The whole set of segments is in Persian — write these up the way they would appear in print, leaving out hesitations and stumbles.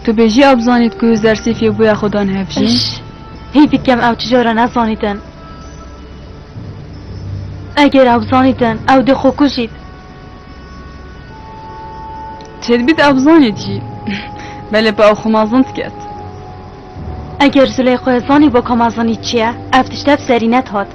تو بجی ابزانید که زرسی فی بویا خودان هفجین هی بکم او چجورا نزانیدن اگر ابزانیدن او ده خو کشید چید بید ابزانید جی بله با او خمازند کت اگر زلیخو ازانی با کمازانی چیه افتشتف سرینت هاد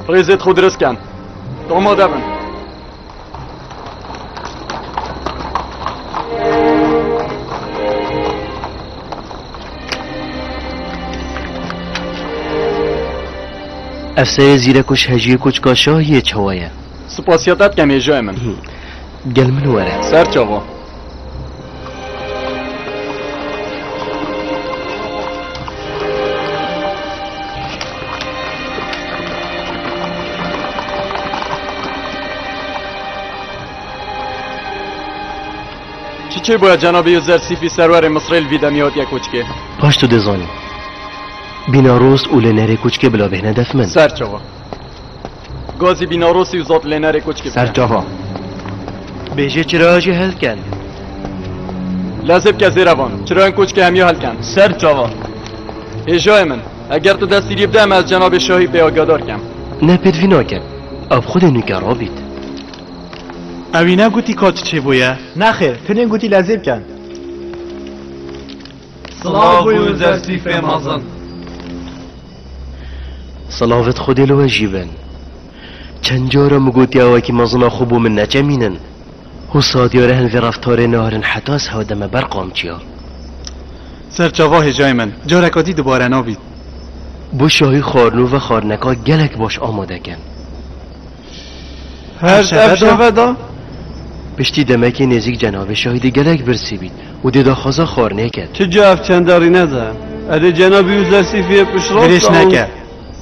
ریزت خود درست کن آماده بن افسه زیره کش هجیه کچ کاشاهیه چوایه سپاسیاتت کم ایجای من گل من وره سر چاوا چی باید جناب یوزرسیفی سرور مصر الویدمیات یا کوچکه پاشتو دزانی بیناروست او لنره کوچکه بلا بهنه دف من سر چاوا گازی بیناروسی و ذات لنره کوچکه سر چاوا بیجه چرا آجی هل کن لازم که زیروان چرا این کوچکه همی حل کن سر چاوا ایجای من اگر تو دستی ریبدم از جناب شاهی به آگادار کم نه پدوی ناکم اب خود نکرا بید اوی نگوتی کات چه بویه؟ نخیر تنین گوتی لازم کن صلاة يوزرسيف مازن صلاوت خودی لو جیبن چند جارا مگوتی اوه که مازنا خوبو من نجمینن و سادیاره هن وی رفتار نهارن حتاس ها دم برقام چیا سرچاواه جای من جارکاتی دوباره نابید بو شاهی خارنو و خارنکا گلک باش آماده کن هر شبه دا پشتی دمکی نزیک جناب شاهی گلک برسی بید و دیدا خازا خارنه کرد چه جاف چنداری نده اده جناب یوزرسیفی پشراست برش نکه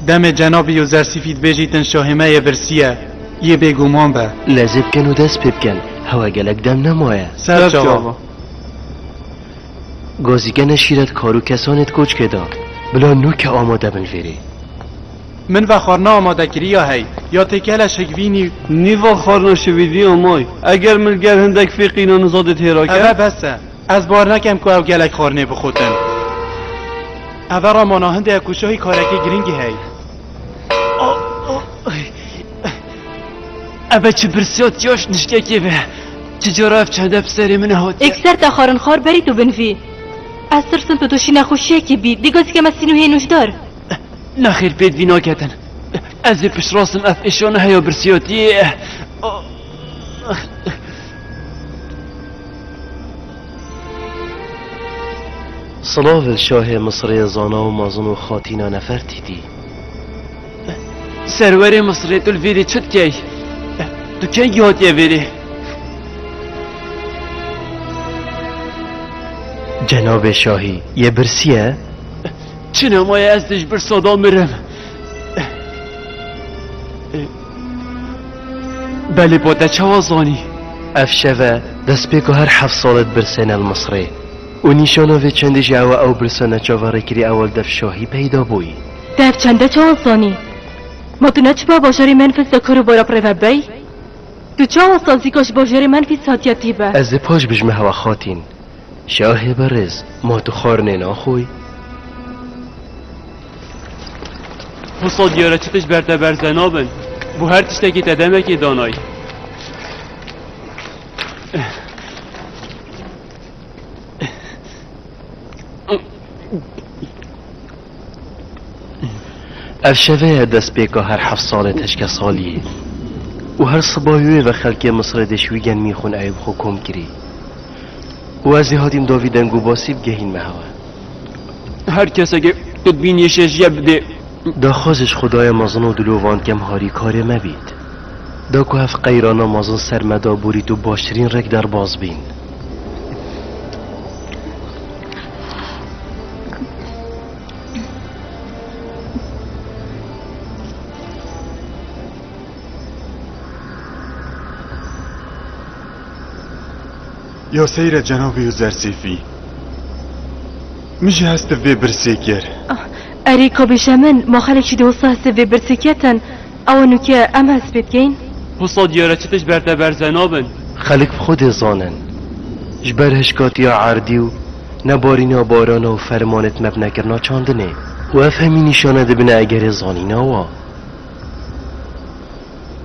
دم جناب یوزرسیفید بجیتن شاهمه برسیه یه بگومان به لازم کن و دست پیب کن هوا گلک دم نمایه سرچاوا گازیگن شیرت کارو کسانت کوچ که دا بلا نو که آماده بن ویری من و خارنا آماده کری یا هی یا تکل شکوینی نیوا خارنا شویدی آمای اگر ملگر هندک فیقینا نزادت هیرا اوه کرد بسه از بار نکم که او گلک خارنه بخوتن اوه را ماناهنده اکوشاهی کارکی گرینگی هی اوه چه برسیات یاش نشکه که به چه جراف چنده بسری من هات اکسر تا خارن خار بری تو بنفی از ترسن تو دوشی نخوشیه که بید دیگازی که مسینو هینوش دار نخیر پید وینا کتن از پیش راسم اف اشانه هیا برسیاتی صلاح الشاه مصر زانا و مازن و خاتینا نفر تیدی سرور مصر تل ویری چد کی تو کی یاد یه ویری جناب شاهی یه برسیه چه نمایه از دش بر صدا میرم بله با ده چوازانی افشوه دست بکو هر 7 سالت برسن المصری و نیشانو چند جاوه او برسنه چاواره کری اول دف شاهی پیدا بوی دف چنده چه آسانی ما تو نچ با باشاری منفس دکارو بارا پره بی تو چه آسازی کاش باشاری منفس ساتیاتی با از پاش بجمه هوا خاتین شاه برز ما تو خارنه ناخوی حساد دیاره چتش برده برزنابن بو هر تشتکی تدمه که دانای افشوه دست بیکا هر 7 ساله تشک سالیه و هر صباحیوه و خلک مصر دشویگن میخون ایب حکم کری و از هاتیم داویدن گو باسیب گهین مهوه هر کسی که تدبین یه شجیه بده دا خوزش خدای مازن و دلووان کم هاری کار مبید دا که هف قیرانا مازن سرمدا بوری تو باشترین رک در باز بین یا سیر جناب یوزرسیفی مجه هست في برسيكر أريكو بشمن ما خلق شده وصاص في برسكيتن أو نوكي أم هسبت كين حسا دیاره چتش برتبر زنابن خلق خود زانن جبر هشکات یا عردی و نبارینا بارانا و فرمانت مبنه کرنا چاندنه و افهمی نشانه دبنه اگر زانینا وا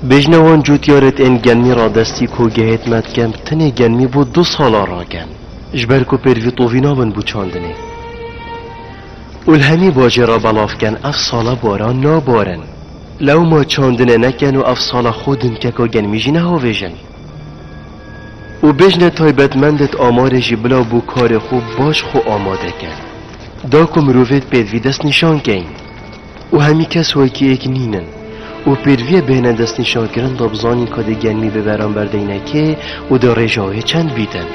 بجنوان جوتیارت این گنمی را دستی کو گهت مد کم تنه گنمی بود 2 سالا را گن جبر کو پروی طوینا بن بو چاندنه الهمی باجه را بلاف کن اف سالا باران نابارن لو ما چاندنه نکن و اف سالا خودن که که گنمی جی نها ویژن و بجنه تایبتمندت آمار جی بلا بو کار خوب باش خو آماده کن دا کم روفت پیدوی دست نشان کن و همی کس وی که ایک نینن و پیدوی بینه دست نشان کرن دا بزانین که ده گنمی ببران بردینه که و دا رجاه چند بیدن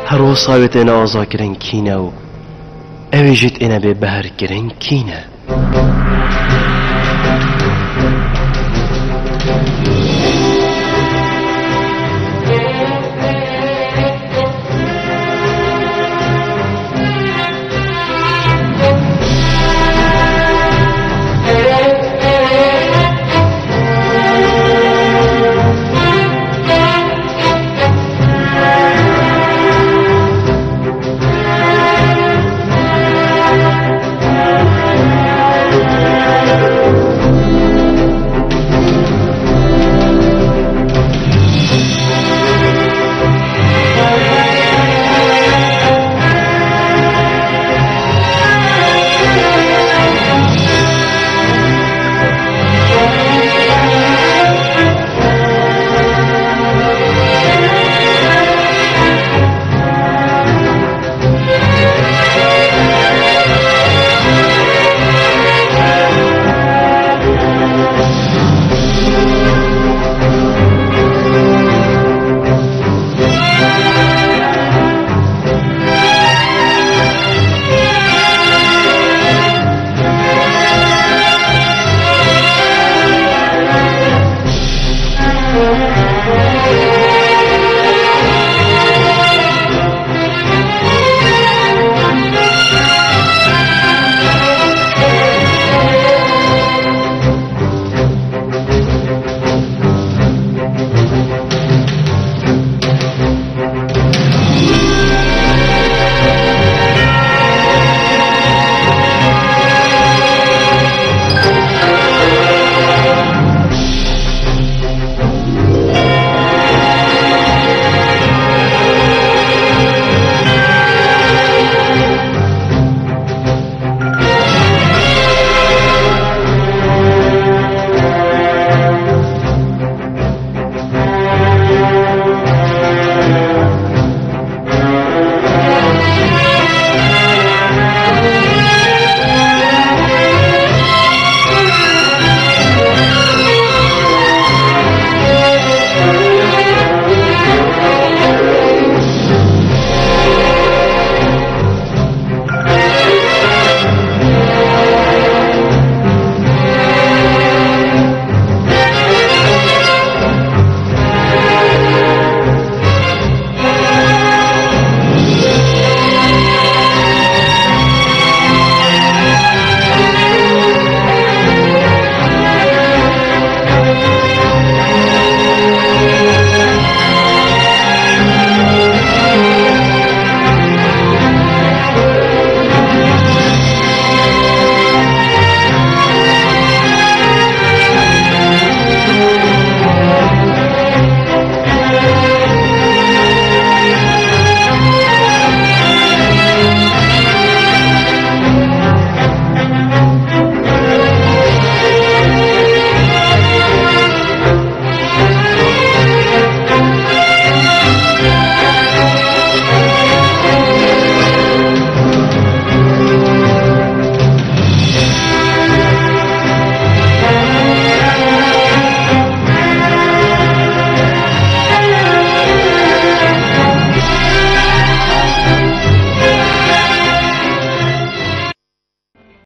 هر وصاوت انا آزا کرن کینه و اوی جت انا به بهر کرن کینه